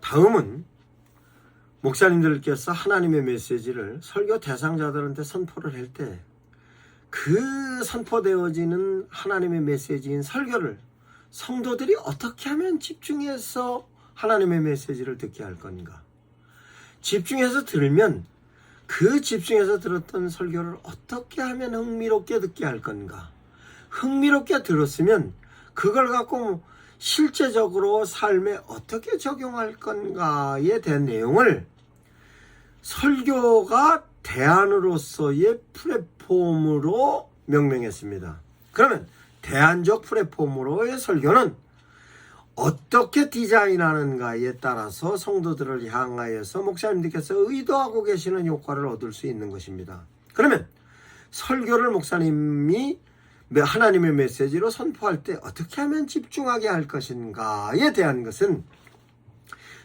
다음은 목사님들께서 하나님의 메시지를 설교 대상자들한테 선포를 할 때 그 선포되어지는 하나님의 메시지인 설교를 성도들이 어떻게 하면 집중해서 하나님의 메시지를 듣게 할 건가? 집중해서 들으면 그 집중해서 들었던 설교를 어떻게 하면 흥미롭게 듣게 할 건가? 흥미롭게 들었으면 그걸 갖고 실제적으로 삶에 어떻게 적용할 건가에 대한 내용을 설교가 대안으로서의 플랫폼으로 명명했습니다. 그러면 대안적 플랫폼으로의 설교는 어떻게 디자인하는가에 따라서 성도들을 향하여서 목사님들께서 의도하고 계시는 효과를 얻을 수 있는 것입니다. 그러면 설교를 목사님이 하나님의 메시지로 선포할 때 어떻게 하면 집중하게 할 것인가에 대한 것은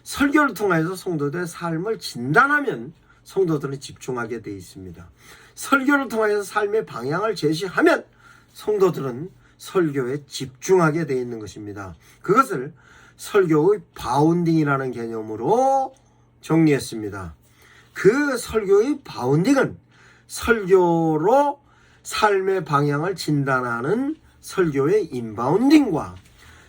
설교를 통해서 성도들의 삶을 진단하면 성도들은 집중하게 되어 있습니다. 설교를 통해서 삶의 방향을 제시하면 성도들은 설교에 집중하게 되어 있는 것입니다. 그것을 설교의 바운딩이라는 개념으로 정리했습니다. 그 설교의 바운딩은 설교로 삶의 방향을 진단하는 설교의 인바운딩과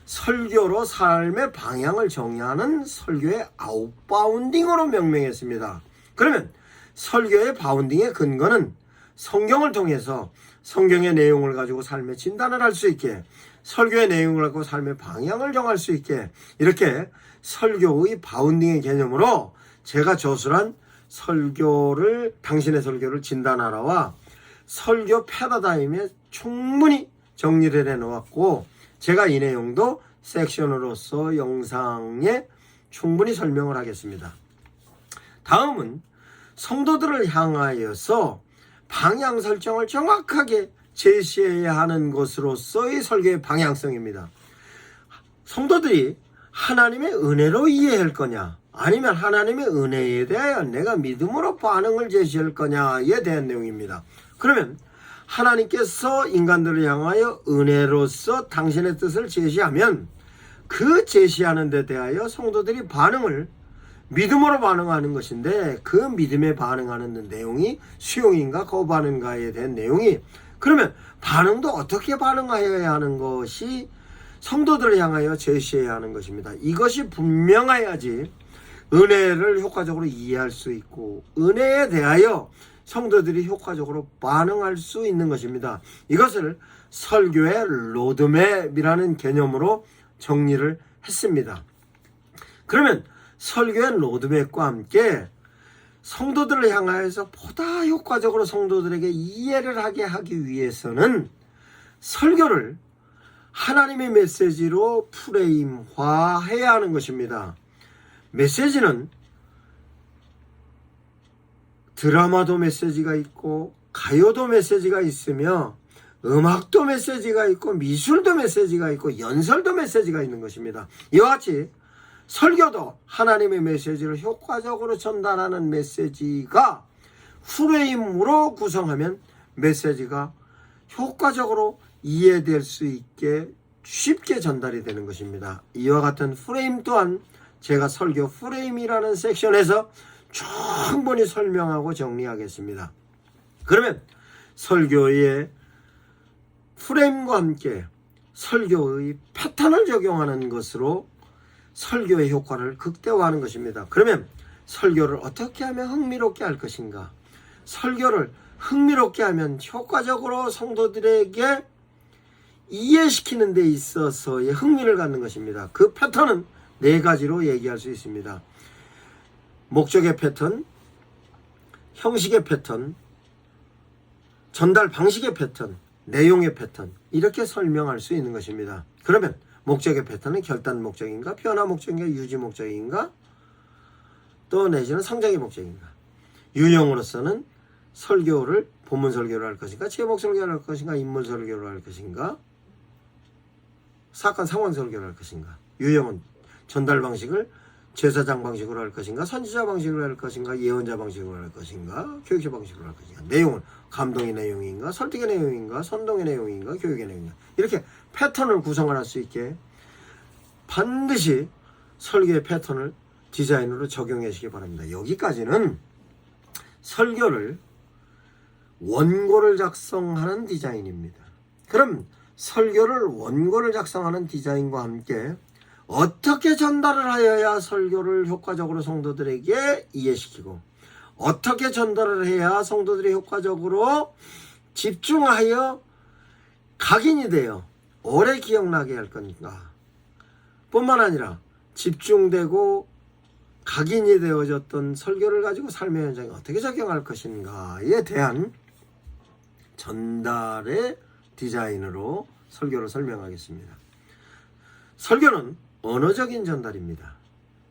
설교로 삶의 방향을 정의하는 설교의 아웃바운딩으로 명명했습니다. 그러면 설교의 바운딩의 근거는 성경을 통해서 성경의 내용을 가지고 삶의 진단을 할 수 있게, 설교의 내용을 갖고 삶의 방향을 정할 수 있게, 이렇게 설교의 바운딩의 개념으로 제가 저술한 당신의 설교를 진단하라와 설교 패러다임에 충분히 정리를 해놓았고, 제가 이 내용도 섹션으로서 영상에 충분히 설명을 하겠습니다. 다음은 성도들을 향하여서 방향 설정을 정확하게 제시해야 하는 것으로서의 설교의 방향성입니다. 성도들이 하나님의 은혜로 이해할 거냐, 아니면 하나님의 은혜에 대하여 내가 믿음으로 반응을 제시할 거냐에 대한 내용입니다. 그러면 하나님께서 인간들을 향하여 은혜로서 당신의 뜻을 제시하면 그 제시하는 데 대하여 성도들이 반응을 믿음으로 반응하는 것인데, 그 믿음에 반응하는 내용이 수용인가 거부하는가에 대한 내용이, 그러면 반응도 어떻게 반응하여야 하는 것이 성도들을 향하여 제시해야 하는 것입니다. 이것이 분명해야지 은혜를 효과적으로 이해할 수 있고 은혜에 대하여 성도들이 효과적으로 반응할 수 있는 것입니다. 이것을 설교의 로드맵이라는 개념으로 정리를 했습니다. 그러면 설교의 로드맵과 함께 성도들을 향하여서 보다 효과적으로 성도들에게 이해를 하게 하기 위해서는 설교를 하나님의 메시지로 프레임화해야 하는 것입니다. 메시지는 드라마도 메시지가 있고 가요도 메시지가 있으며 음악도 메시지가 있고 미술도 메시지가 있고 연설도 메시지가 있는 것입니다. 이와 같이 설교도 하나님의 메시지를 효과적으로 전달하는 메시지가 프레임으로 구성하면 메시지가 효과적으로 이해될 수 있게 쉽게 전달이 되는 것입니다. 이와 같은 프레임 또한 제가 설교 프레임이라는 섹션에서 충분히 설명하고 정리하겠습니다. 그러면 설교의 프레임과 함께 설교의 패턴을 적용하는 것으로 설교의 효과를 극대화하는 것입니다. 그러면 설교를 어떻게 하면 흥미롭게 할 것인가? 설교를 흥미롭게 하면 효과적으로 성도들에게 이해시키는 데 있어서의 흥미를 갖는 것입니다. 그 패턴은 4가지로 얘기할 수 있습니다. 목적의 패턴, 형식의 패턴, 전달 방식의 패턴, 내용의 패턴, 이렇게 설명할 수 있는 것입니다. 그러면 목적의 패턴은 결단 목적인가, 변화 목적인가, 유지 목적인가, 또 내지는 성장의 목적인가. 유형으로서는 설교를 본문 설교를 할 것인가, 제목 설교를 할 것인가, 인물 설교를 할 것인가, 사건 상황 설교를 할 것인가. 유형은 전달 방식을 제사장 방식으로 할 것인가, 선지자 방식으로 할 것인가, 예언자 방식으로 할 것인가, 교육자 방식으로 할 것인가. 내용은 감동의 내용인가, 설득의 내용인가, 선동의 내용인가, 교육의 내용인가. 이렇게 패턴을 구성을 할 수 있게 반드시 설교의 패턴을 디자인으로 적용하시기 바랍니다. 여기까지는 설교를 원고를 작성하는 디자인입니다. 그럼 설교를 원고를 작성하는 디자인과 함께 어떻게 전달을 하여야 설교를 효과적으로 성도들에게 이해시키고 어떻게 전달을 해야 성도들이 효과적으로 집중하여 각인이 되어 오래 기억나게 할 건가, 뿐만 아니라 집중되고 각인이 되어졌던 설교를 가지고 삶의 현장에 어떻게 적용할 것인가에 대한 전달의 디자인으로 설교를 설명하겠습니다. 설교는 언어적인 전달입니다.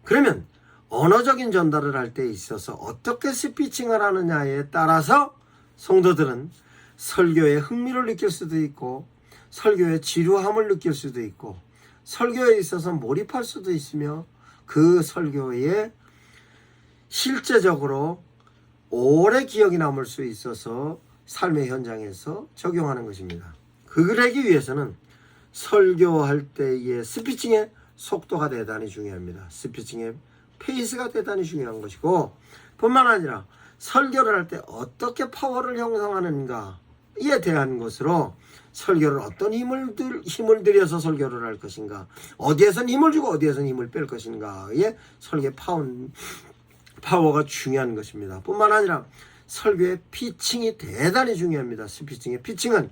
그러면 언어적인 전달을 할 때 있어서 어떻게 스피칭을 하느냐에 따라서 성도들은 설교에 흥미를 느낄 수도 있고 설교에 지루함을 느낄 수도 있고 설교에 있어서 몰입할 수도 있으며 그 설교에 실제적으로 오래 기억이 남을 수 있어서 삶의 현장에서 적용하는 것입니다. 그러기 위해서는 설교할 때의 스피칭의 속도가 대단히 중요합니다. 스피칭의 페이스가 대단히 중요한 것이고, 뿐만 아니라 설교를 할 때 어떻게 파워를 형성하는가에 대한 것으로 설교를 어떤 힘을 들여서 설교를 할 것인가, 어디에선 힘을 주고 어디에선 힘을 뺄 것인가의 설교의 파워가 중요한 것입니다. 뿐만 아니라 설교의 피칭이 대단히 중요합니다. 스피칭의 피칭은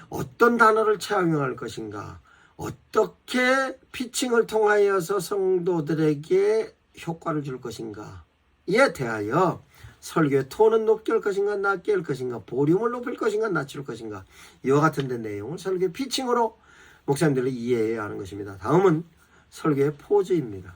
어떤 단어를 차용할 것인가, 어떻게 피칭을 통하여서 성도들에게 효과를 줄 것인가에 대하여 설교의 톤은 높게 할 것인가 낮게 할 것인가, 볼륨을 높일 것인가 낮출 것인가, 이와 같은 데 내용을 설교의 피칭으로 목사님들이 이해해야 하는 것입니다. 다음은 설교의 포즈입니다.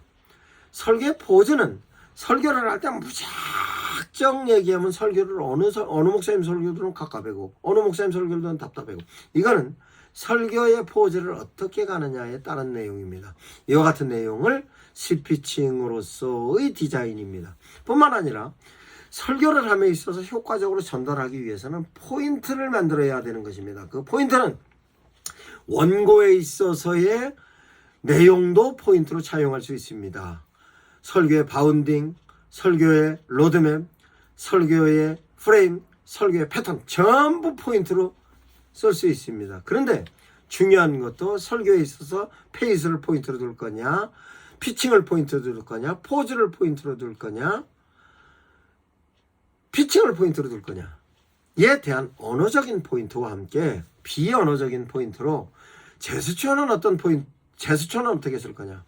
설교의 포즈는 설교를 할 때 무작정 얘기하면 설교를 어느 목사님 설교들은 갑갑하고 어느 목사님 설교들은 답답하고, 이거는 설교의 포즈를 어떻게 가느냐에 따른 내용입니다. 이와 같은 내용을 스피칭으로서의 디자인입니다. 뿐만 아니라 설교를 함에 있어서 효과적으로 전달하기 위해서는 포인트를 만들어야 되는 것입니다. 그 포인트는 원고에 있어서의 내용도 포인트로 차용할 수 있습니다. 설교의 바운딩, 설교의 로드맵, 설교의 프레임, 설교의 패턴 전부 포인트로 쓸 수 있습니다. 그런데 중요한 것도 설교에 있어서 페이스를 포인트로 둘 거냐, 피칭을 포인트로 둘 거냐, 포즈를 포인트로 둘 거냐, 피칭을 포인트로 둘 거냐에 대한 언어적인 포인트와 함께 비언어적인 포인트로 제스처는 제스처는 어떻게 쓸 거냐,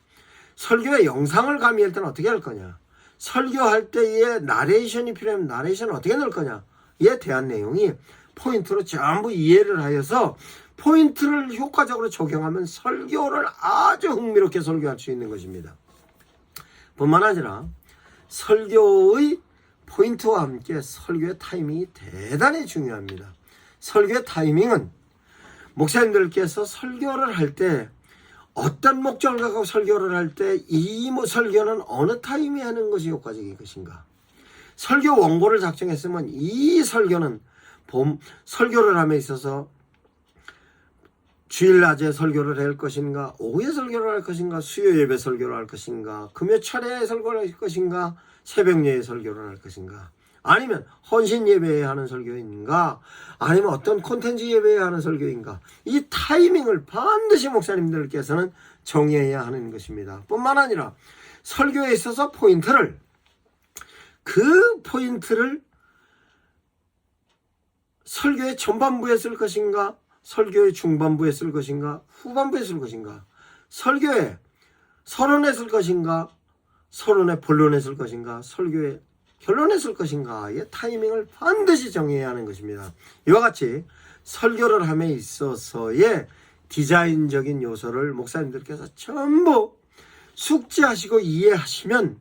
설교의 영상을 가미할 때는 어떻게 할 거냐, 설교할 때의 나레이션이 필요하면 나레이션을 어떻게 넣을 거냐에 대한 내용이 포인트로 전부 이해를 하여서 포인트를 효과적으로 적용하면 설교를 아주 흥미롭게 설교할 수 있는 것입니다. 뿐만 아니라 설교의 포인트와 함께 설교의 타이밍이 대단히 중요합니다. 설교의 타이밍은 목사님들께서 설교를 할 때 어떤 목적을 갖고 설교를 할 때 이 설교는 어느 타임에 하는 것이 효과적인 것인가, 설교 원고를 작성했으면 이 설교는 설교를 함에 있어서 주일 낮에 설교를 할 것인가, 오후에 설교를 할 것인가, 수요 예배 설교를 할 것인가, 금요 차례에 설교를 할 것인가, 새벽 예배 설교를 할 것인가, 아니면 헌신 예배에 하는 설교인가, 아니면 어떤 콘텐츠 예배에 하는 설교인가, 이 타이밍을 반드시 목사님들께서는 정해야 하는 것입니다. 뿐만 아니라 설교에 있어서 그 포인트를 설교의 전반부에 쓸 것인가, 설교의 중반부에 쓸 것인가, 후반부에 쓸 것인가, 설교의 서론에 쓸 것인가, 서론의 본론에 쓸 것인가, 설교의 결론에 쓸 것인가의 타이밍을 반드시 정해야 하는 것입니다. 이와 같이 설교를 함에 있어서의 디자인적인 요소를 목사님들께서 전부 숙지하시고 이해하시면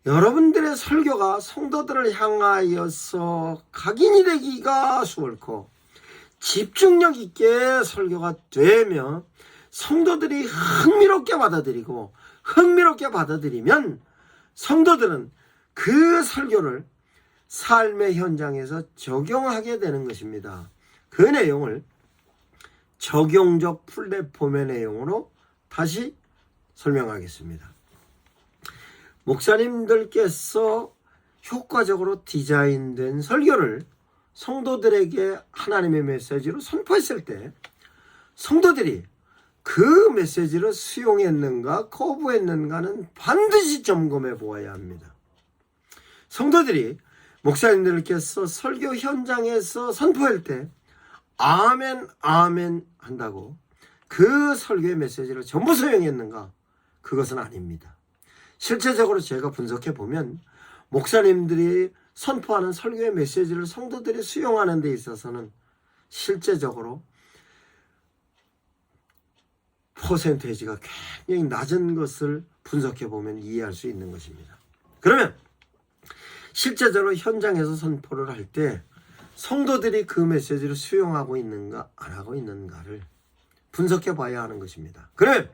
여러분들의 설교가 성도들을 향하여서 각인이 되기가 수월코 집중력 있게 설교가 되며 성도들이 흥미롭게 받아들이면 성도들은 그 설교를 삶의 현장에서 적용하게 되는 것입니다. 그 내용을 적용적 플랫폼의 내용으로 다시 설명하겠습니다. 목사님들께서 효과적으로 디자인된 설교를 성도들에게 하나님의 메시지로 선포했을 때 성도들이 그 메시지를 수용했는가 거부했는가는 반드시 점검해 보아야 합니다. 성도들이 목사님들께서 설교 현장에서 선포할 때 아멘 아멘 한다고 그 설교의 메시지를 전부 수용했는가? 그것은 아닙니다. 실제적으로 제가 분석해 보면 목사님들이 선포하는 설교의 메시지를 성도들이 수용하는 데 있어서는 실제적으로 퍼센테이지가 굉장히 낮은 것을 분석해 보면 이해할 수 있는 것입니다. 그러면 실제적으로 현장에서 선포를 할 때 성도들이 그 메시지를 수용하고 있는가 안 하고 있는가를 분석해 봐야 하는 것입니다. 그러면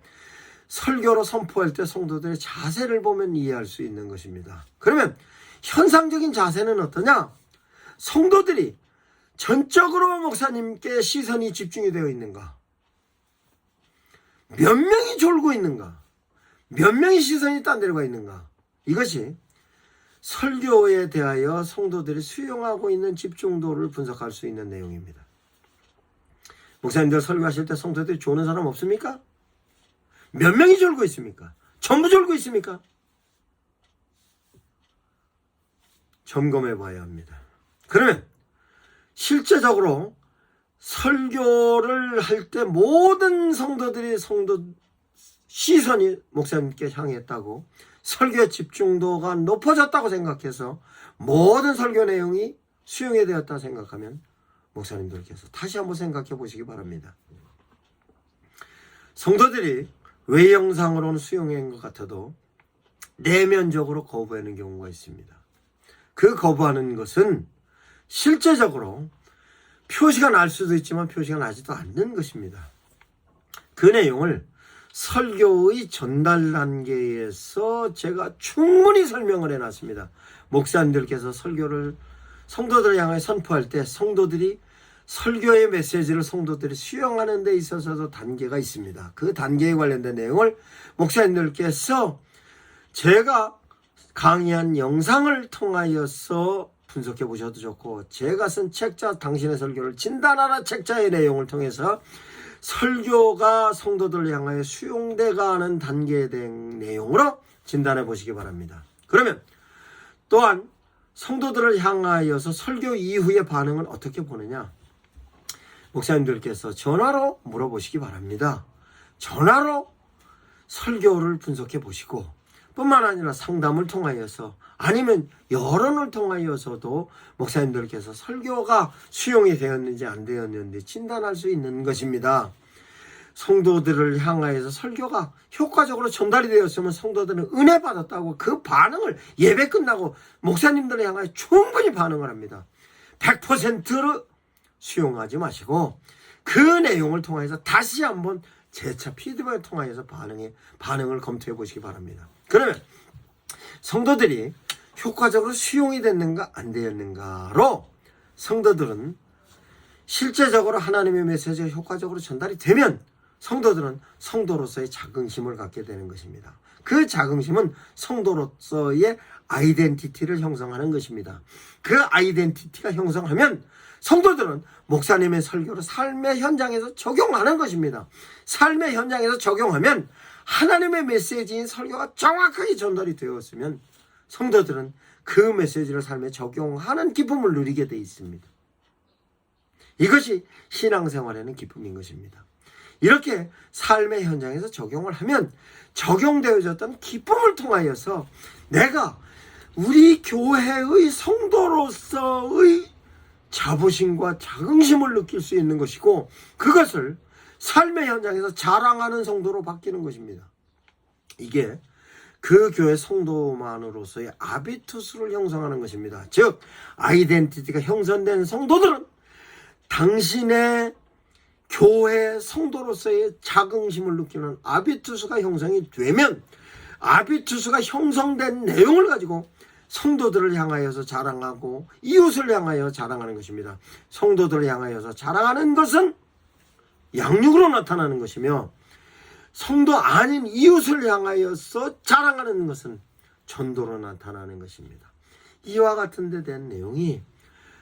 설교로 선포할 때 성도들의 자세를 보면 이해할 수 있는 것입니다. 그러면 현상적인 자세는 어떠냐? 성도들이 전적으로 목사님께 시선이 집중이 되어 있는가? 몇 명이 졸고 있는가? 몇 명의 시선이 딴 데로 가 있는가? 이것이 설교에 대하여 성도들이 수용하고 있는 집중도를 분석할 수 있는 내용입니다. 목사님들 설교하실 때 성도들이 조는 사람 없습니까? 몇 명이 졸고 있습니까? 전부 졸고 있습니까? 점검해 봐야 합니다. 그러면 실제적으로 설교를 할 때 모든 성도들이 시선이 목사님께 향했다고 설교 집중도가 높아졌다고 생각해서 모든 설교 내용이 수용이 되었다 생각하면 목사님들께서 다시 한번 생각해 보시기 바랍니다. 성도들이 외형상으로는 수용한 것 같아도 내면적으로 거부하는 경우가 있습니다. 그 거부하는 것은 실제적으로 표시가 날 수도 있지만 표시가 나지도 않는 것입니다. 그 내용을 설교의 전달 단계에서 제가 충분히 설명을 해놨습니다. 목사님들께서 설교를 성도들을 향해 선포할 때 성도들이 설교의 메시지를 성도들이 수용하는 데 있어서도 단계가 있습니다. 그 단계에 관련된 내용을 목사님들께서 제가 강의한 영상을 통하여서 분석해 보셔도 좋고 제가 쓴 책자 당신의 설교를 진단하라 책자의 내용을 통해서 설교가 성도들을 향하여 수용돼가는 단계에 대한 내용으로 진단해 보시기 바랍니다. 그러면 또한 성도들을 향하여서 설교 이후의 반응은 어떻게 보느냐? 목사님들께서 전화로 물어보시기 바랍니다. 전화로 설교를 분석해 보시고 뿐만 아니라 상담을 통하여서 아니면 여론을 통하여서도 목사님들께서 설교가 수용이 되었는지 안 되었는지 진단할 수 있는 것입니다. 성도들을 향하여서 설교가 효과적으로 전달이 되었으면 성도들은 은혜 받았다고 그 반응을 예배 끝나고 목사님들을 향하여 충분히 반응을 합니다. 100%로 수용하지 마시고 그 내용을 통해서 다시 한번 재차 피드백을 통하여서 반응을 검토해 보시기 바랍니다. 그러면 성도들이 효과적으로 수용이 됐는가 안 되었는가로 성도들은 실제적으로 하나님의 메시지가 효과적으로 전달이 되면 성도들은 성도로서의 자긍심을 갖게 되는 것입니다. 그 자긍심은 성도로서의 아이덴티티를 형성하는 것입니다. 그 아이덴티티가 형성하면 성도들은 목사님의 설교를 삶의 현장에서 적용하는 것입니다. 삶의 현장에서 적용하면 하나님의 메시지인 설교가 정확하게 전달이 되었으면 성도들은 그 메시지를 삶에 적용하는 기쁨을 누리게 되어 있습니다. 이것이 신앙생활에는 기쁨인 것입니다. 이렇게 삶의 현장에서 적용을 하면 적용되어졌던 기쁨을 통하여서 내가 우리 교회의 성도로서의 자부심과 자긍심을 느낄 수 있는 것이고 그것을 삶의 현장에서 자랑하는 성도로 바뀌는 것입니다. 이게 그 교회 성도만으로서의 아비투스를 형성하는 것입니다. 즉 아이덴티티가 형성된 성도들은 당신의 교회 성도로서의 자긍심을 느끼는 아비투스가 형성이 되면 아비투스가 형성된 내용을 가지고 성도들을 향하여서 자랑하고 이웃을 향하여 자랑하는 것입니다. 성도들을 향하여서 자랑하는 것은 양육으로 나타나는 것이며 성도 아닌 이웃을 향하여서 자랑하는 것은 전도로 나타나는 것입니다. 이와 같은 데 대한 내용이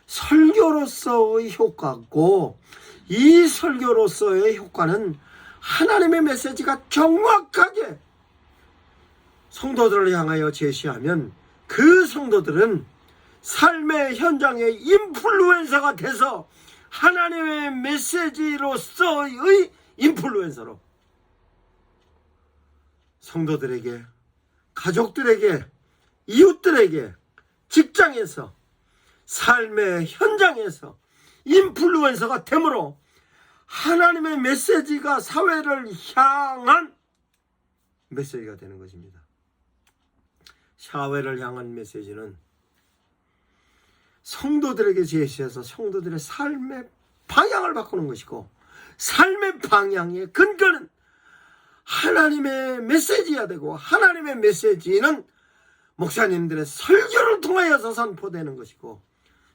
설교로서의 효과고, 이 설교로서의 효과는 하나님의 메시지가 정확하게 성도들을 향하여 제시하면 그 성도들은 삶의 현장의 인플루엔서가 돼서 하나님의 메시지로서의 인플루엔서로 성도들에게, 가족들에게, 이웃들에게, 직장에서, 삶의 현장에서 인플루엔서가 되므로 하나님의 메시지가 사회를 향한 메시지가 되는 것입니다. 사회를 향한 메시지는 성도들에게 제시해서 성도들의 삶의 방향을 바꾸는 것이고, 삶의 방향의 근거는 하나님의 메시지여야 되고, 하나님의 메시지는 목사님들의 설교를 통하여서 선포되는 것이고,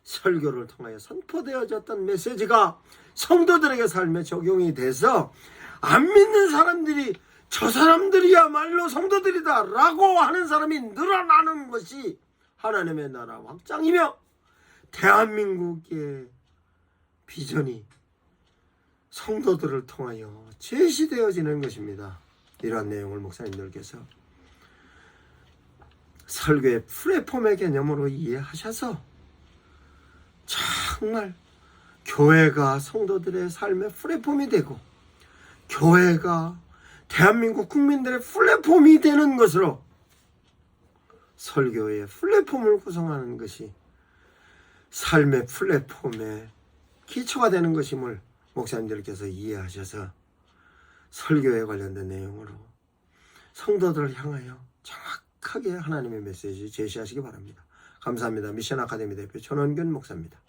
설교를 통하여 선포되어졌던 메시지가 성도들에게 삶에 적용이 돼서 안 믿는 사람들이 저 사람들이야말로 성도들이다 라고 하는 사람이 늘어나는 것이 하나님의 나라 확장이며 대한민국의 비전이 성도들을 통하여 제시되어지는 것입니다. 이러한 내용을 목사님들께서 설교의 플랫폼의 개념으로 이해하셔서 정말 교회가 성도들의 삶의 플랫폼이 되고, 교회가 대한민국 국민들의 플랫폼이 되는 것으로 설교의 플랫폼을 구성하는 것이 삶의 플랫폼의 기초가 되는 것임을 목사님들께서 이해하셔서 설교에 관련된 내용으로 성도들을 향하여 정확하게 하나님의 메시지 제시하시기 바랍니다. 감사합니다. 미션 아카데미 대표 전원균 목사입니다.